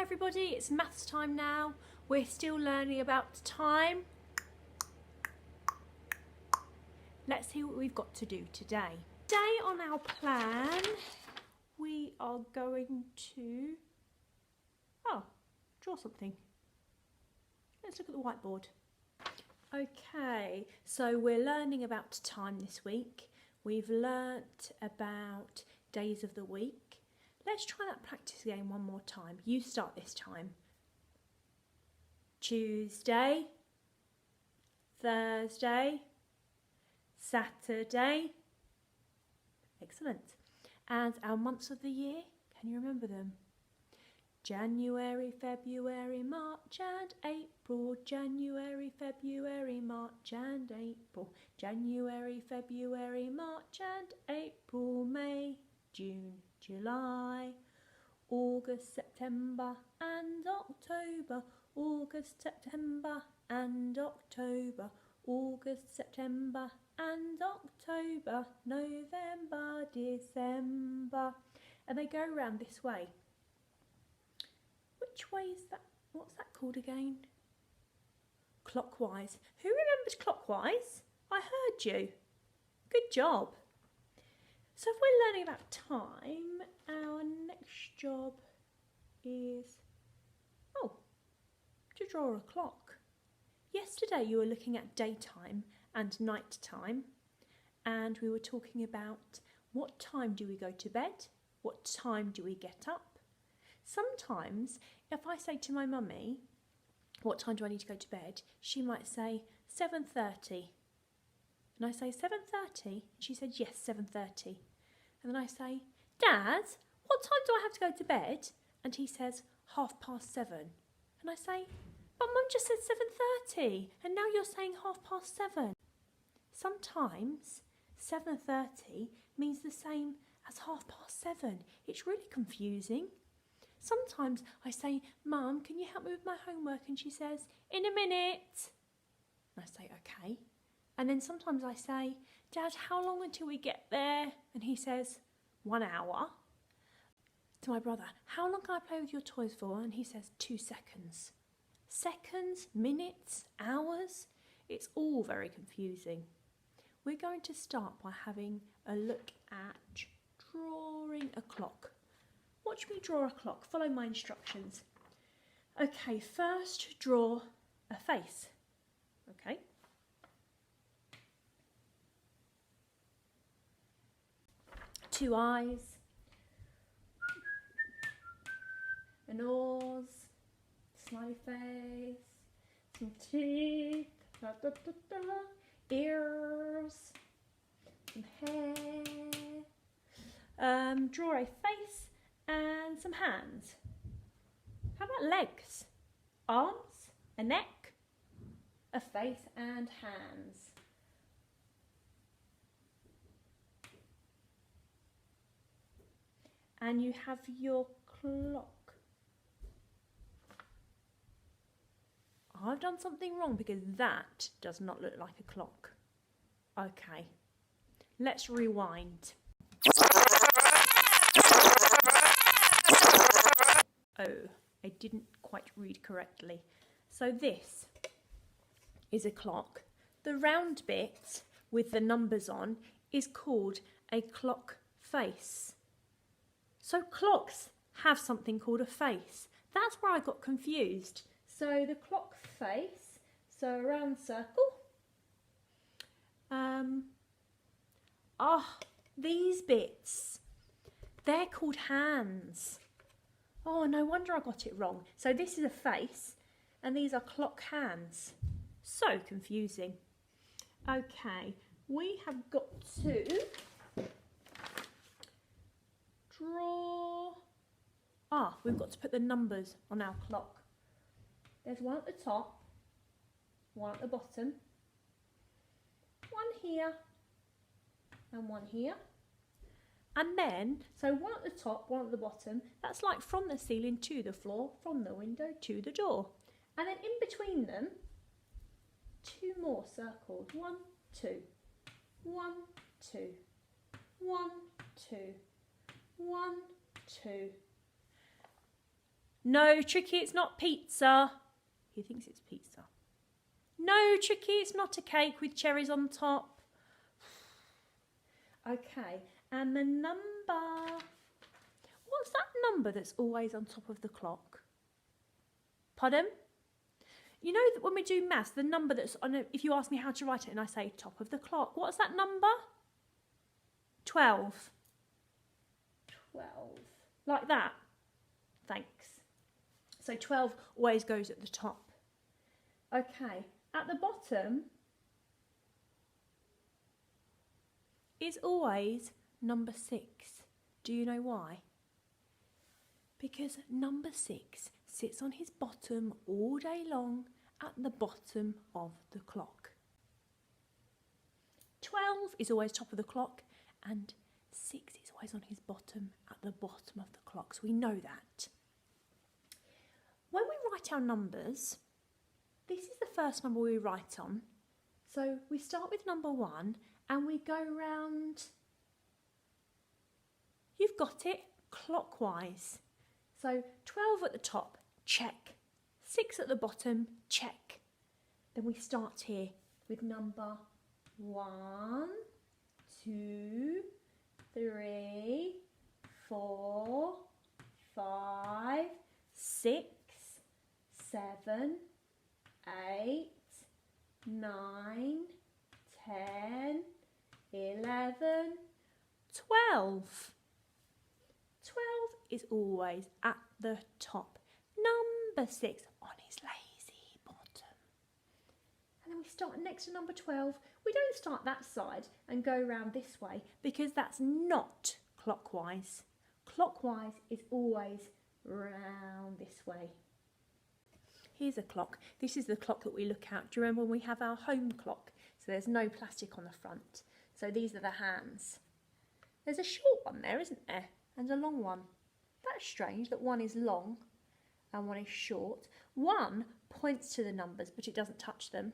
everybody, it's maths time now. We're still learning about time. Let's see what we've got to do today. Today on our plan, we are going to draw something. Let's look at the whiteboard. Okay, so we're learning about time this week. We've learnt about days of the week. Let's try that practice game one more time. You start this time. Tuesday, Thursday, Saturday. Excellent. And our months of the year, can you remember them? January, February, March and April. January, February, March and April. January, February, March and April. May, June, July, August, September and October. August, September and October. August, September and October. November, December. And they go around this way. Which way is that? What's that called again? Clockwise. Who remembers clockwise? I heard you. Good job. So if we're learning about time, our next job is, to draw a clock. Yesterday you were looking at daytime and night time, and we were talking about what time do we go to bed, what time do we get up. Sometimes if I say to my mummy, what time do I need to go to bed, she might say 7:30. And I say 7:30, and she said yes, 7:30. And then I say, Dad, what time do I have to go to bed? And he says 7:30. And I say, but Mum just said 7:30, and now you're saying 7:30. Sometimes 7:30 means the same as 7:30. It's really confusing. Sometimes I say, Mum, can you help me with my homework? And she says, in a minute. And I say, okay. And then sometimes I say, Dad, how long until we get there? And he says, 1 hour. To my brother, how long can I play with your toys for? And he says, 2 seconds. Seconds, minutes, hours, it's all very confusing. We're going to start by having a look at drawing a clock. Watch me draw a clock. Follow my instructions. Okay, first draw a face. Okay. Two eyes, a nose, smiley face, some teeth, ears, some hair. Draw a face and some hands. How about legs, arms, a neck, a face and hands. And you have your clock. I've done something wrong because that does not look like a clock. Okay, let's rewind. Oh, I didn't quite read correctly. So this is a clock. The round bit with the numbers on is called a clock face. So clocks have something called a face. That's where I got confused. So the clock face, so a round circle. These bits, they're called hands. Oh, no wonder I got it wrong. So this is a face and these are clock hands. So confusing. Okay, we have got to draw. We've got to put the numbers on our clock. There's one at the top, one at the bottom, one here and one here. And then, so one at the top, one at the bottom, that's like from the ceiling to the floor, from the window to the door. And then in between them, 2 more circles. 1, 2, 1, 2, 1, 2, 1, 2. No, Tricky, it's not pizza. He thinks it's pizza. No, Tricky, it's not a cake with cherries on top. Okay, and the number... What's that number that's always on top of the clock? Pardon? You know that when we do maths, the number that's on, if you ask me how to write it and I say top of the clock, what's that number? 12. 12. Like that. Thanks. So 12 always goes at the top. Okay, at the bottom is always number 6. Do you know why? Because number 6 sits on his bottom all day long at the bottom of the clock. 12 is always top of the clock and 6 is always on his bottom at the bottom of the clock. So we know that. When we write our numbers, this is the first number we write on. So we start with number 1 and we go round, you've got it, clockwise. So 12 at the top, check. 6 at the bottom, check. Then we start here with number 1, 2, 3, 4, 5, 6, 7, 8, 9, 10, 11, 12. 12 is always at the top. Number 6 on his lazy bottom. And then we start next to number 12. We don't start that side and go round this way because that's not clockwise. Clockwise is always round this way. Here's a clock. This is the clock that we look at. Do you remember when we have our home clock? So there's no plastic on the front. So these are the hands. There's a short one there, isn't there? And a long one. That's strange that one is long and one is short. One points to the numbers, but it doesn't touch them.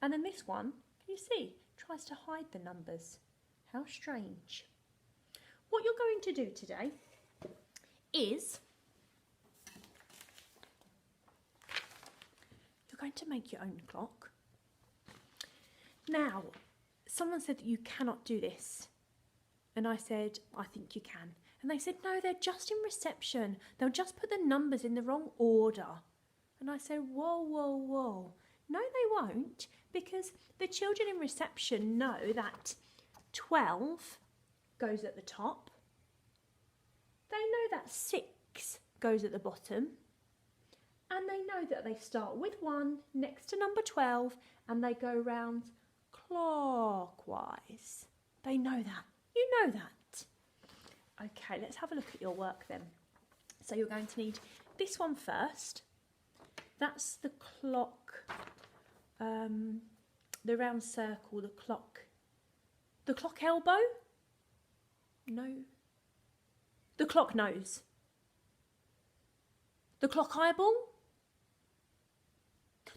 And then this one, can you see, tries to hide the numbers. How strange. What you're going to do today is you're going to make your own clock. Now, someone said that you cannot do this. And I said, I think you can. And they said, no, they're just in reception. They'll just put the numbers in the wrong order. And I said, whoa, whoa, whoa. No, they won't, because the children in reception know that 12 goes at the top. They know that 6 goes at the bottom. And they know that they start with 1 next to number 12 and they go round clockwise. They know that. You know that. Okay, let's have a look at your work then. So you're going to need this one first. That's the clock, the round circle, the clock elbow? No. The clock nose. The clock eyeball?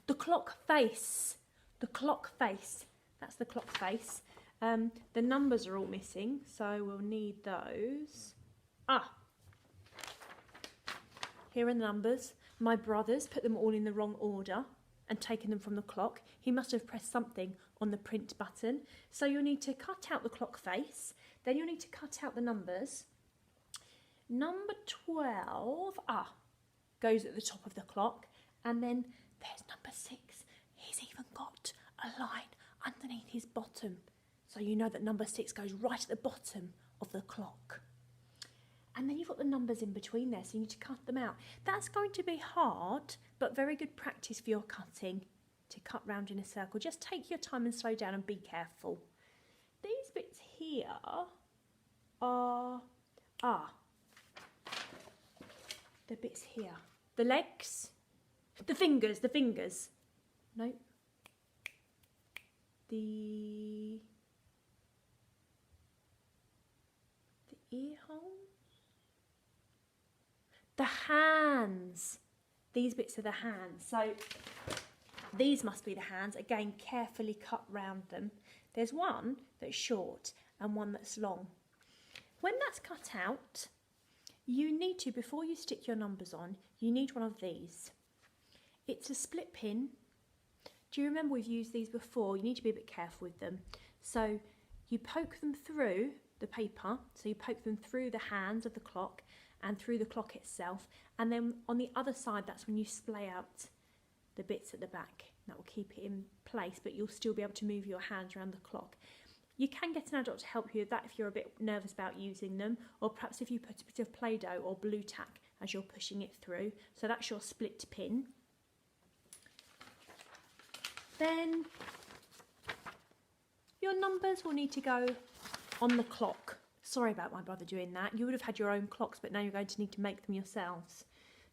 The clock face. The clock face. That's the clock face. The numbers are all missing, so we'll need those. Here are the numbers. My brother's put them all in the wrong order and taken them from the clock. He must have pressed something on the print button. So you'll need to cut out the clock face. Then you'll need to cut out the numbers. Number 12, goes at the top of the clock. And then there's number 6. He's even got a line underneath his bottom. So you know that number 6 goes right at the bottom of the clock. And then you've got the numbers in between there, so you need to cut them out. That's going to be hard, but very good practice for your cutting, to cut round in a circle. Just take your time and slow down and be careful. These bits here are the bits here. The legs, the fingers. No. The ear holes. The hands. These bits are the hands. So these must be the hands. Again, carefully cut round them. There's one that's short and one that's long. When that's cut out, You need to, before you stick your numbers on, you need one of these. It's a split pin. Do you remember we've used these before? You need to be a bit careful with them. So you poke them through the paper, so you poke them through the hands of the clock and through the clock itself, and then on the other side, that's when you splay out the bits at the back. That will keep it in place, but you'll still be able to move your hands around the clock. You can get an adult to help you with that if you're a bit nervous about using them, or perhaps if you put a bit of Play-Doh or blue tack as you're pushing it through. So that's your split pin. Then your numbers will need to go on the clock. Sorry about my brother doing that. You would have had your own clocks, but now you're going to need to make them yourselves.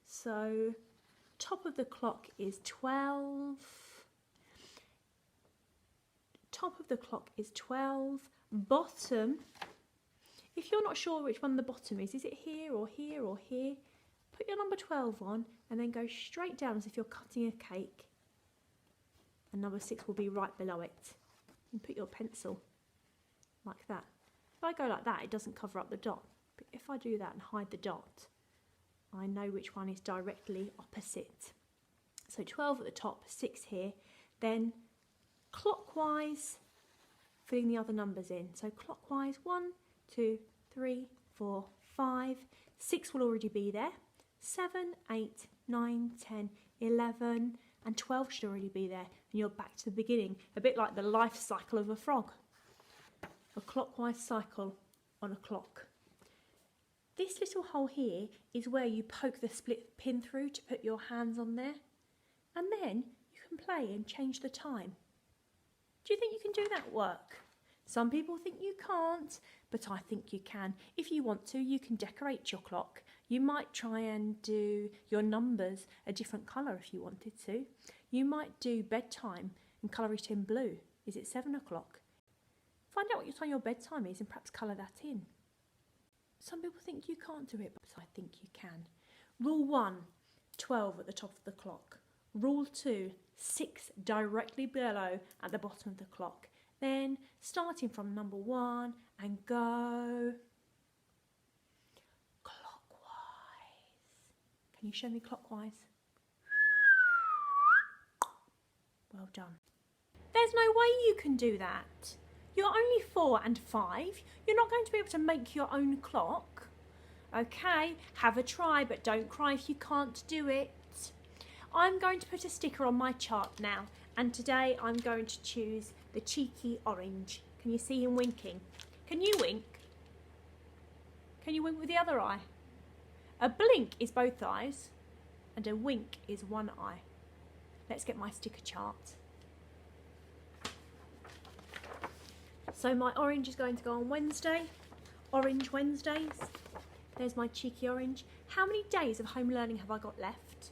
So top of the clock is 12. Top of the clock is 12. Bottom, if you're not sure which one the bottom is it here or here or here? Put your number 12 on and then go straight down as if you're cutting a cake. And number 6 will be right below it. And put your pencil like that. If I go like that, it doesn't cover up the dot. But if I do that and hide the dot, I know which one is directly opposite. So 12 at the top, 6 here. Then clockwise, filling the other numbers in. So clockwise, 1, 2, 3, 4, 5. 6 will already be there. 7, 8, 9, 10, 11, and 12 should already be there. And you're back to the beginning, a bit like the life cycle of a frog. A clockwise cycle on a clock. This little hole here is where you poke the split pin through to put your hands on there. And then you can play and change the time. Do you think you can do that work? Some people think you can't, but I think you can. If you want to, you can decorate your clock. You might try and do your numbers a different colour if you wanted to. You might do bedtime and colour it in blue. Is it 7 o'clock? Find out what time your bedtime is and perhaps colour that in. Some people think you can't do it, but I think you can. Rule 1, 12 at the top of the clock. Rule 2, 6 directly below at the bottom of the clock. Then starting from number 1 and go clockwise. Can you show me clockwise? Well done. There's no way you can do that. You're only 4 and 5. You're not going to be able to make your own clock. Okay, have a try, but don't cry if you can't do it. I'm going to put a sticker on my chart now, and today I'm going to choose the cheeky orange. Can you see him winking? Can you wink? Can you wink with the other eye? A blink is both eyes, and a wink is one eye. Let's get my sticker chart. So my orange is going to go on Wednesday. Orange Wednesdays. There's my cheeky orange. How many days of home learning have I got left?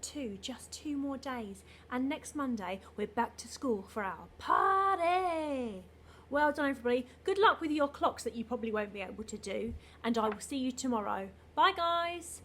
2, just 2 more days. And next Monday, we're back to school for our party. Well done, everybody. Good luck with your clocks that you probably won't be able to do. And I will see you tomorrow. Bye, guys.